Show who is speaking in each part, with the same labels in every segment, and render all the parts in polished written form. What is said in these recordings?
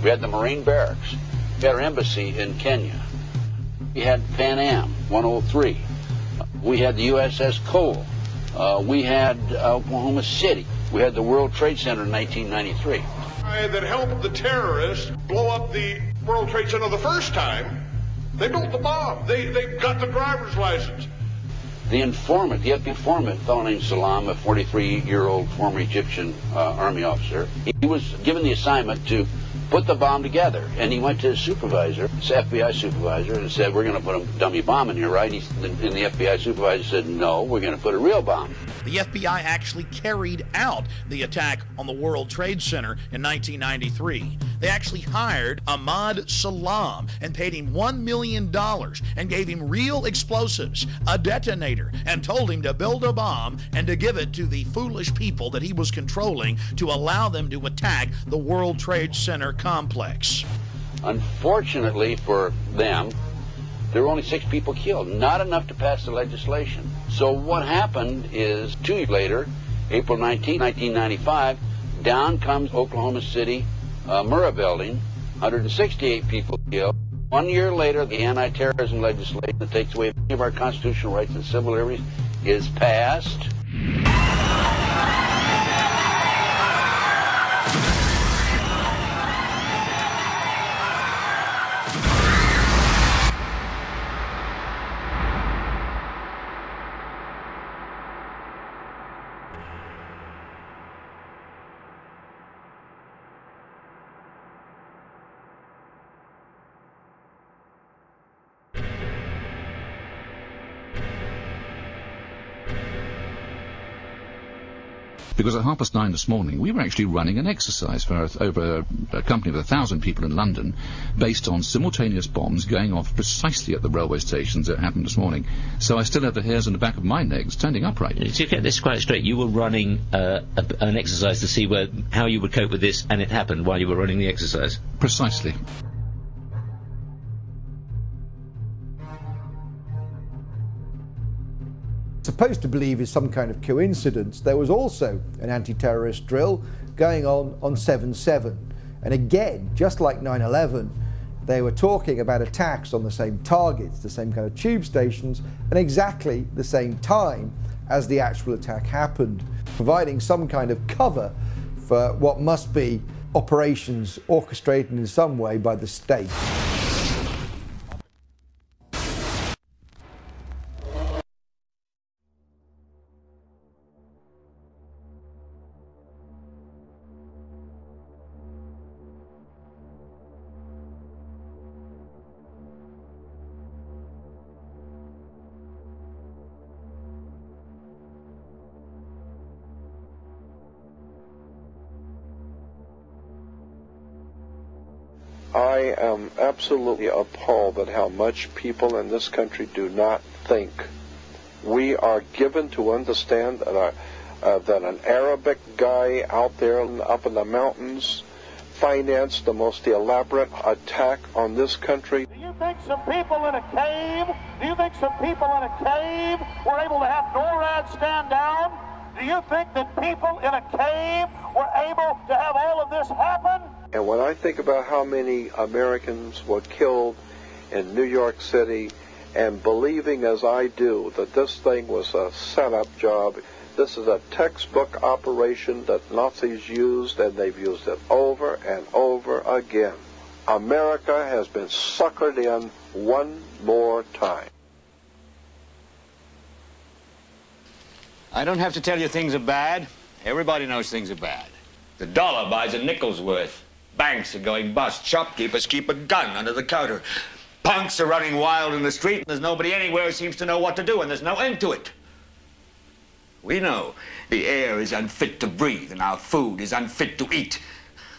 Speaker 1: We had the Marine Barracks. We had our embassy in Kenya. We had Pan Am 103. We had the USS Cole. We had Oklahoma City. We had the World Trade Center in 1993.
Speaker 2: That helped the terrorists blow up the World Trade Center the first time, they built the bomb. They got the driver's license.
Speaker 1: The informant, the FBI informant, a fellow named Salam, a 43-year-old former Egyptian army officer, he was given the assignment to put the bomb together. And he went to his supervisor, his FBI supervisor, and said, we're going to put a dummy bomb in here, right? And the FBI supervisor said, no, we're going to put a real bomb.
Speaker 3: The FBI actually carried out the attack on the World Trade Center in 1993. They actually hired Ahmad Salam and paid him $1 million and gave him real explosives, a detonator, and told him to build a bomb and to give it to the foolish people that he was controlling to allow them to attack the World Trade Center complex.
Speaker 1: Unfortunately for them, there were only 6 people killed, not enough to pass the legislation. So what happened is 2 years later, April 19, 1995, down comes Oklahoma City Murrah building, 168 people killed. 1 year later, the anti-terrorism legislation that takes away many of our constitutional rights and civil liberties is passed.
Speaker 4: Because at 9:30 this morning, we were actually running an exercise for over a company of 1,000 people in London, based on simultaneous bombs going off precisely at the railway stations that happened this morning. So I still have the hairs on the back of my neck standing upright.
Speaker 5: To get this quite straight, you were running an exercise to see how you would cope with this, and it happened while you were running the exercise?
Speaker 4: Precisely.
Speaker 6: Supposed to believe is some kind of coincidence, there was also an anti-terrorist drill going on 7/7. And again, just like 9/11, they were talking about attacks on the same targets, the same kind of tube stations, and exactly the same time as the actual attack happened, providing some kind of cover for what must be operations orchestrated in some way by the state.
Speaker 7: I am absolutely appalled at how much people in this country do not think. We are given to understand that, that an Arabic guy out there up in the mountains financed the most elaborate attack on this country.
Speaker 8: Do you think some people in a cave, were able to have NORAD stand down? Do you think that people in a cave were able to have all of this happen?
Speaker 7: And when I think about how many Americans were killed in New York City, and believing as I do that this thing was a setup job, this is a textbook operation that Nazis used, and they've used it over and over again. America has been suckered in one more time.
Speaker 9: I don't have to tell you things are bad. Everybody knows things are bad. The dollar buys a nickel's worth. Banks are going bust. Shopkeepers keep a gun under the counter. Punks are running wild in the street, and there's nobody anywhere who seems to know what to do, and there's no end to it. We know the air is unfit to breathe, and our food is unfit to eat.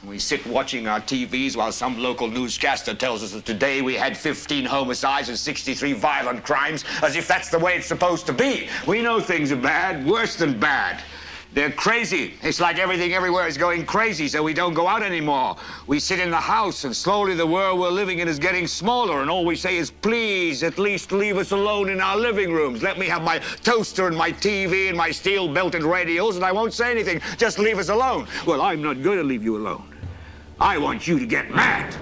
Speaker 9: We sit watching our TVs while some local newscaster tells us that today we had 15 homicides and 63 violent crimes, as if that's the way it's supposed to be. We know things are bad, worse than bad. They're crazy. It's like everything everywhere is going crazy, so we don't go out anymore. We sit in the house, and slowly the world we're living in is getting smaller, and all we say is, please, at least leave us alone in our living rooms. Let me have my toaster and my TV and my steel-belted radios, and I won't say anything. Just leave us alone. Well, I'm not going to leave you alone. I want you to get mad.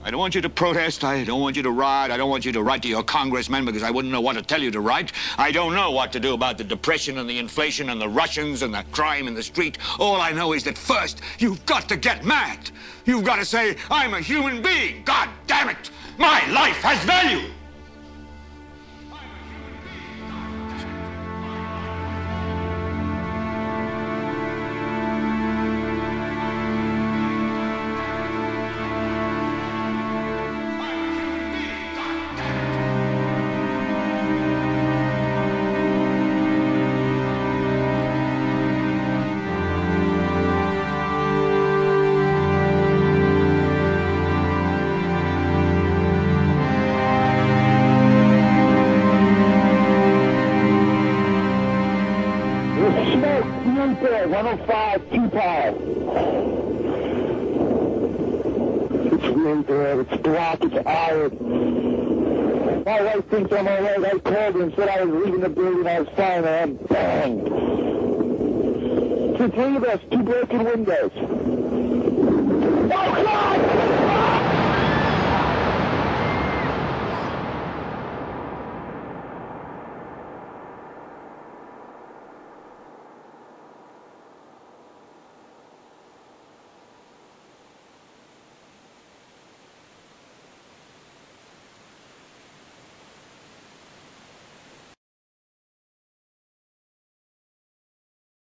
Speaker 9: I don't want you to protest. I don't want you to riot. I don't want you to write to your congressmen because I wouldn't know what to tell you to write. I don't know what to do about the depression and the inflation and the Russians and the crime in the street. All I know is that first, you've got to get mad. You've got to say, I'm a human being. God damn it. My life has value.
Speaker 8: It's black, it's iron. My wife thinks I'm all right. I called her and said I was leaving the building. I was fine, and I'm banged. It's the three of us, 2 broken windows. Oh, God!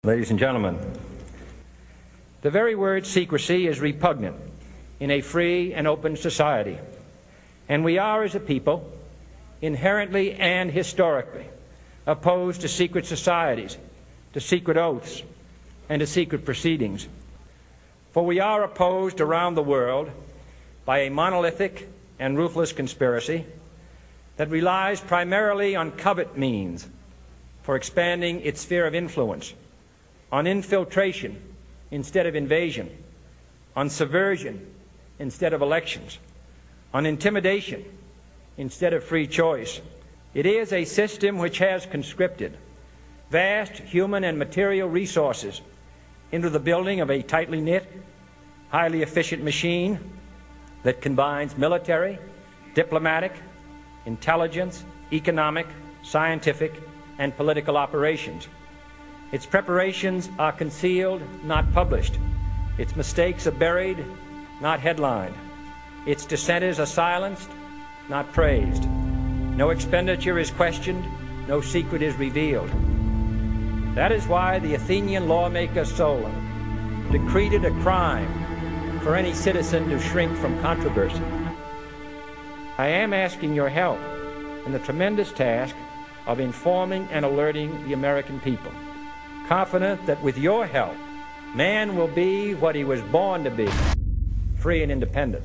Speaker 10: Ladies and gentlemen, the very word secrecy is repugnant in a free and open society, and we are, as a people, inherently and historically opposed to secret societies, to secret oaths, and to secret proceedings. For we are opposed around the world by a monolithic and ruthless conspiracy that relies primarily on covert means for expanding its sphere of influence, on infiltration instead of invasion, on subversion instead of elections, on intimidation instead of free choice. It is a system which has conscripted vast human and material resources into the building of a tightly knit, highly efficient machine that combines military, diplomatic, intelligence, economic, scientific, and political operations. Its preparations are concealed, not published. Its mistakes are buried, not headlined. Its dissenters are silenced, not praised. No expenditure is questioned, no secret is revealed. That is why the Athenian lawmaker Solon decreed it a crime for any citizen to shrink from controversy. I am asking your help in the tremendous task of informing and alerting the American people, confident that with your help, man will be what he was born to be, free and independent.